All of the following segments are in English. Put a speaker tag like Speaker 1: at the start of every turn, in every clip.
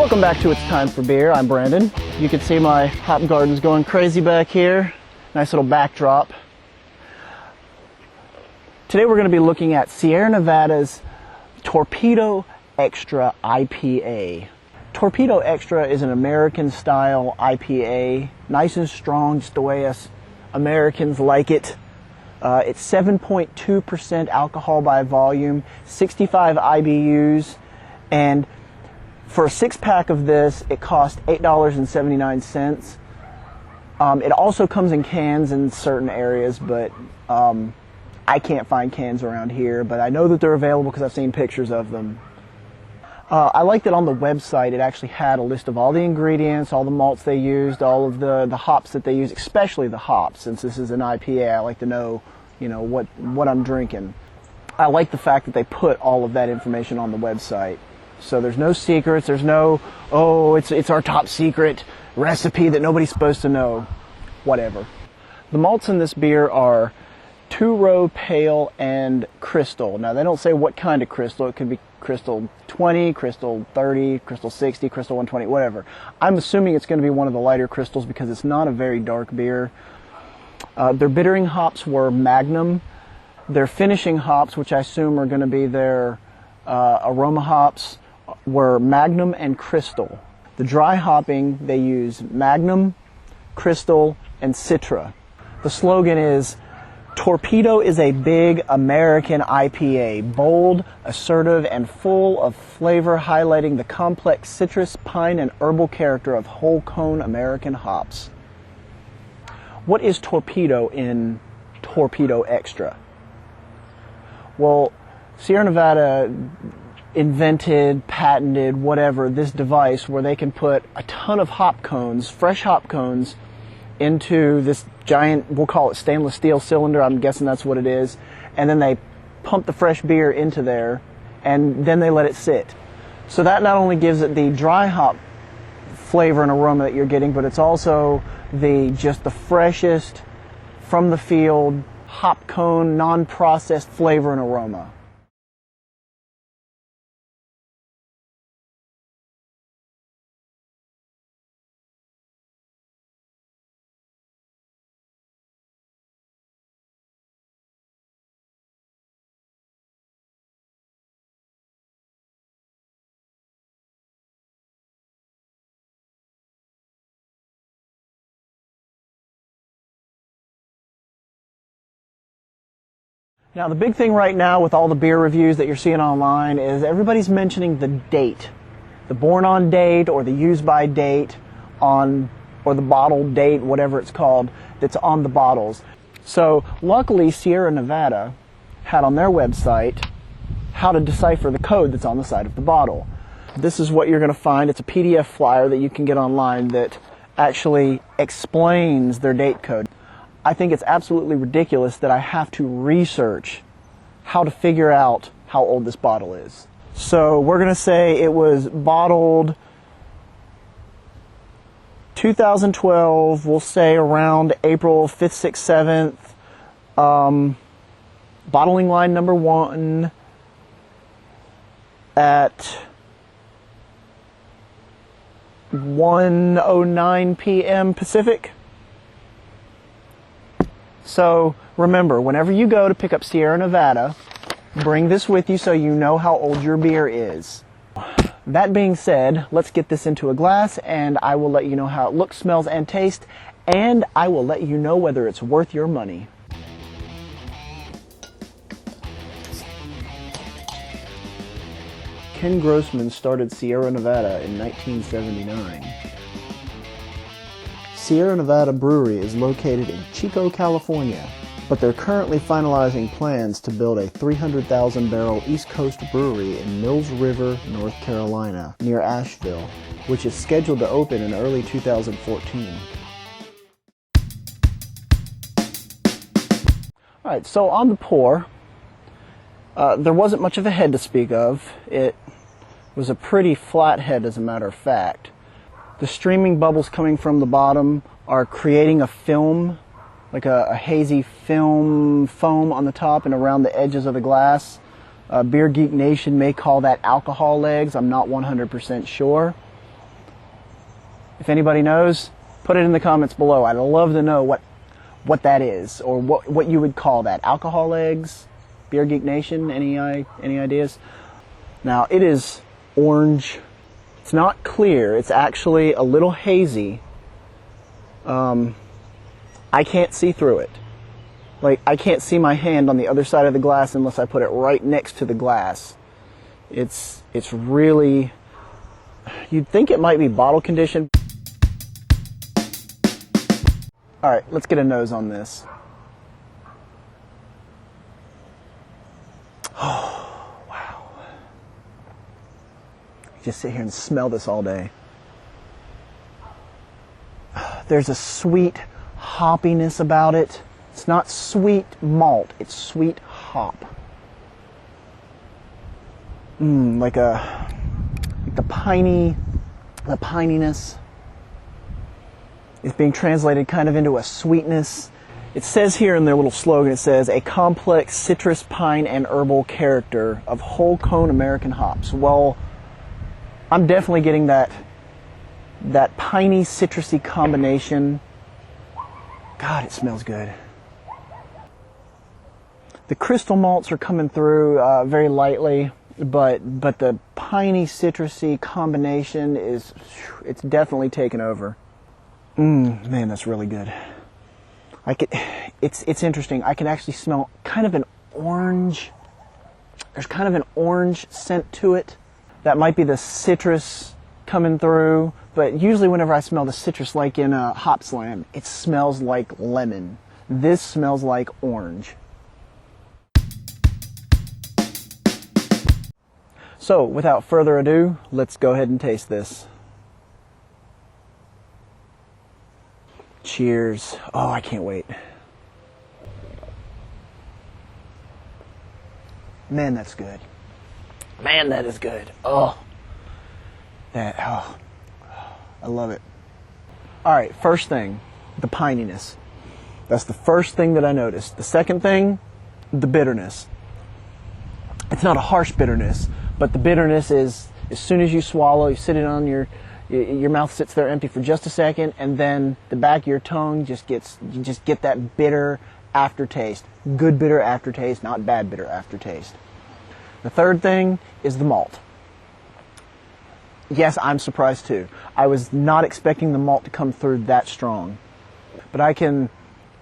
Speaker 1: Welcome back to It's Time for Beer. I'm Brandon. You can see my hop garden's going crazy back here. Nice little backdrop. Today we're going to be looking at Sierra Nevada's Torpedo Extra IPA. Torpedo Extra is an American style IPA, nice and strong, just the way us Americans like it. It's 7.2% alcohol by volume, 65 IBUs, and for a 6-pack of this, it cost $8.79. It also comes in cans in certain areas, but I can't find cans around here, but I know that they're available because I've seen pictures of them. I like that on the website it actually had a list of all the ingredients, all the malts they used, all of the hops that they use, especially the hops. Since this is an IPA, I like to know, what I'm drinking. I like the fact that they put all of that information on the website. So there's no secrets, there's no, it's our top secret recipe that nobody's supposed to know. Whatever. The malts in this beer are two-row, pale, and crystal. Now they don't say what kind of crystal. It could be crystal 20, crystal 30, crystal 60, crystal 120, whatever. I'm assuming it's going to be one of the lighter crystals because it's not a very dark beer. Their bittering hops were Magnum. Their finishing hops, which I assume are going to be their Aroma hops, were Magnum and Crystal. The dry hopping, they use Magnum, Crystal, and Citra. The slogan is, Torpedo is a big American IPA, bold, assertive, and full of flavor, highlighting the complex citrus, pine, and herbal character of whole cone American hops. What is Torpedo in Torpedo Extra? Well, Sierra Nevada invented, patented, whatever, this device where they can put a ton of hop cones, fresh hop cones, into this giant, we'll call it stainless steel cylinder, I'm guessing that's what it is, and then they pump the fresh beer into there, and then they let it sit. So that not only gives it the dry hop flavor and aroma that you're getting, but it's also just the freshest, from the field, hop cone, non-processed flavor and aroma. Now the big thing right now with all the beer reviews that you're seeing online is everybody's mentioning the date. The born on date or the used by date or the bottle date, whatever it's called, that's on the bottles. So luckily Sierra Nevada had on their website how to decipher the code that's on the side of the bottle. This is what you're going to find. It's a PDF flyer that you can get online that actually explains their date code. I think it's absolutely ridiculous that I have to research how to figure out how old this bottle is. So we're going to say it was bottled 2012, we'll say around April 5th, 6th, 7th. Bottling line number 1 at 1:09 p.m. Pacific. So remember, whenever you go to pick up Sierra Nevada, bring this with you so you know how old your beer is. That being said, let's get this into a glass and I will let you know how it looks, smells, and tastes, and I will let you know whether it's worth your money. Ken Grossman started Sierra Nevada in 1979. Sierra Nevada Brewery is located in Chico, California, but they're currently finalizing plans to build a 300,000-barrel East Coast brewery in Mills River, North Carolina, near Asheville, which is scheduled to open in early 2014. Alright, so on the pour, there wasn't much of a head to speak of. It was a pretty flat head, as a matter of fact. The streaming bubbles coming from the bottom are creating a film, like a hazy film foam on the top and around the edges of the glass. Beer Geek Nation may call that alcohol legs. I'm not 100% sure. If anybody knows, put it in the comments below. I'd love to know what that is, or what you would call that. Alcohol eggs? Beer Geek Nation, any ideas? Now, it is orange. It's not clear. It's actually a little hazy. I can't see through it. Like, I can't see my hand on the other side of the glass unless I put it right next to the glass. It's really... You'd think it might be bottle conditioned. Alright, let's get a nose on this. Oh, wow. Just sit here and smell this all day. There's a sweet hoppiness about it. It's not sweet malt, it's sweet hop. Like the pininess is being translated kind of into a sweetness. It says here in their little slogan, it says, a complex citrus, pine, and herbal character of whole cone American hops. Well, I'm definitely getting that piney, citrusy combination. God, it smells good. The crystal malts are coming through very lightly, but the piney, citrusy combination it's definitely taken over. Man, that's really good. It's interesting. I can actually smell kind of an orange. There's kind of an orange scent to it. That might be the citrus coming through, but usually whenever I smell the citrus, like in Hop Slam, it smells like lemon. This smells like orange. So, without further ado, let's go ahead and taste this. Cheers. Oh, I can't wait. Man, that's good. Man, that is good. Oh. I love it. Alright, first thing, the pininess. That's the first thing that I noticed. The second thing, the bitterness. It's not a harsh bitterness, but the bitterness is, as soon as you swallow, you sit it on your mouth sits there empty for just a second, and then the back of your tongue you just get that bitter aftertaste. Good bitter aftertaste, not bad bitter aftertaste. The third thing is the malt. Yes, I'm surprised too. I was not expecting the malt to come through that strong. But I can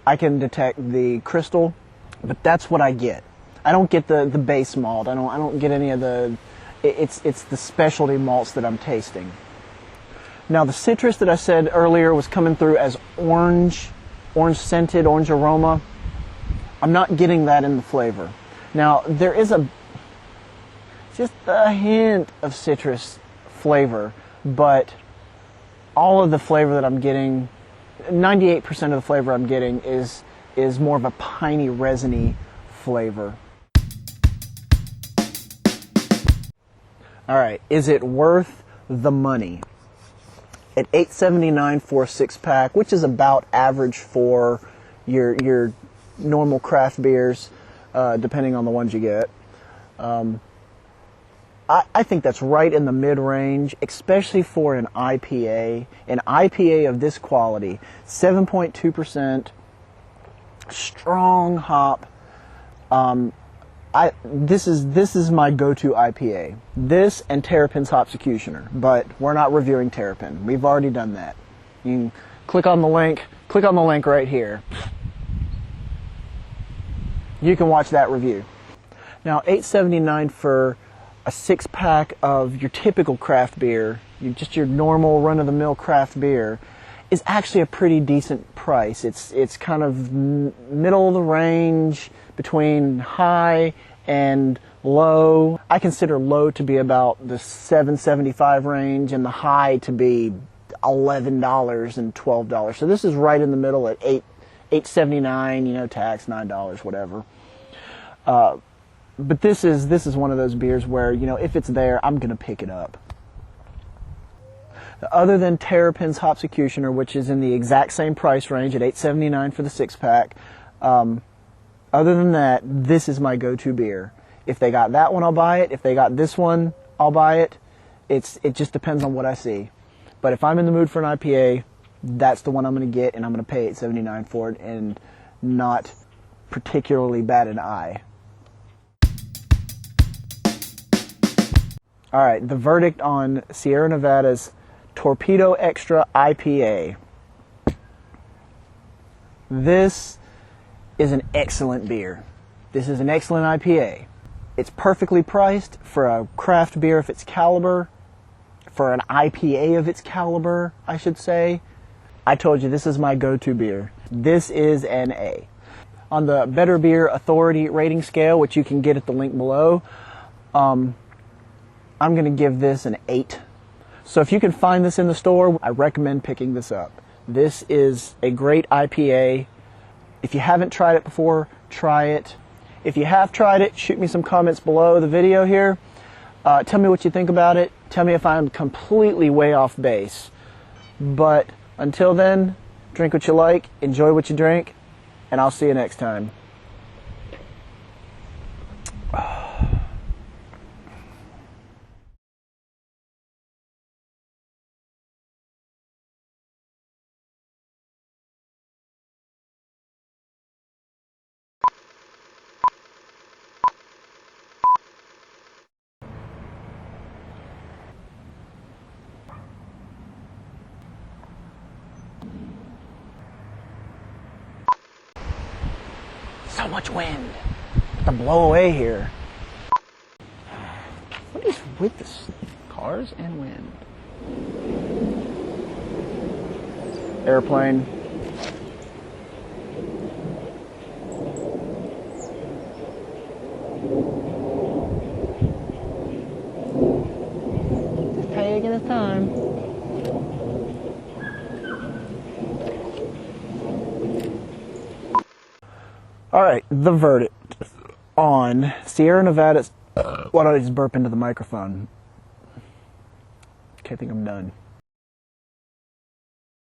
Speaker 1: detect the crystal, but that's what I get. I don't get the base malt. I don't get any of the... It's the specialty malts that I'm tasting. Now the citrus that I said earlier was coming through as orange scented, orange aroma. I'm not getting that in the flavor. Now there is just a hint of citrus flavor, but all of the flavor that I'm getting, 98% of the flavor I'm getting is more of a piney, resiny flavor. Alright, is it worth the money? At $8.79 for a 6-pack, which is about average for your normal craft beers, depending on the ones you get. I think that's right in the mid-range, especially for an IPA. An IPA of this quality, 7.2%, strong hop. This is my go-to IPA. This and Terrapin's Hopsecutioner, but we're not reviewing Terrapin. We've already done that. You can click on the link right here. You can watch that review. Now, $8.79 for a 6-pack of your typical craft beer, just your normal run-of-the-mill craft beer, is actually a pretty decent price. It's kind of middle of the range between high and low. I consider low to be about the $7.75 range and the high to be $11 and $12. So this is right in the middle at $8.79, tax $9, whatever. But this is one of those beers where, if it's there, I'm gonna pick it up. Other than Terrapin's Hopsecutioner, which is in the exact same price range at $8.79 for the 6-pack, other than that, this is my go-to beer. If they got that one, I'll buy it. If they got this one, I'll buy it. It just depends on what I see. But if I'm in the mood for an IPA, that's the one I'm going to get, and I'm going to pay $8.79 for it, and not particularly bat an eye. All right, the verdict on Sierra Nevada's Torpedo Extra IPA. This is an excellent beer. This is an excellent IPA. It's perfectly priced for a craft beer of its caliber, for an IPA of its caliber, I should say. I told you, this is my go-to beer. This is an A. On the Better Beer Authority rating scale, which you can get at the link below, I'm going to give this an 8. So if you can find this in the store, I recommend picking this up. This is a great IPA. If you haven't tried it before, try it. If you have tried it, shoot me some comments below the video here. Tell me what you think about it. Tell me if I'm completely way off base. But until then, drink what you like, enjoy what you drink, and I'll see you next time. So much wind. To blow away here. What is with this? Cars and wind. Airplane. Just taking his time. All right, the verdict on Sierra Nevada's... Why don't I just burp into the microphone? Okay, I think I'm done.